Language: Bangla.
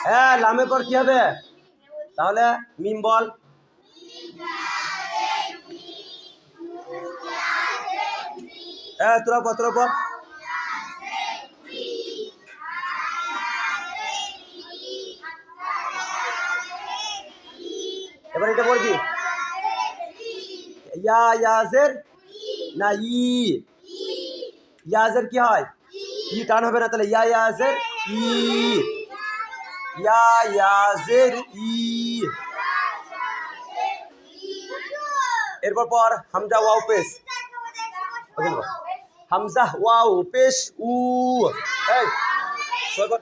হ্যাঁ, লামের পর কি হবে? তাহলে মিম বল। হ্যাঁ, তোরা পর। এবার এটা পড়বি। ইয়াজের না ই? ইয়াজের কি হয়? ই টান হবে না, তাহলে ইয়াজের ই। ইয়াজের ই। এরপর পর হামজা ওয়াও পেশ। হামজা ওয়াও পেশ উ। এই সই কর।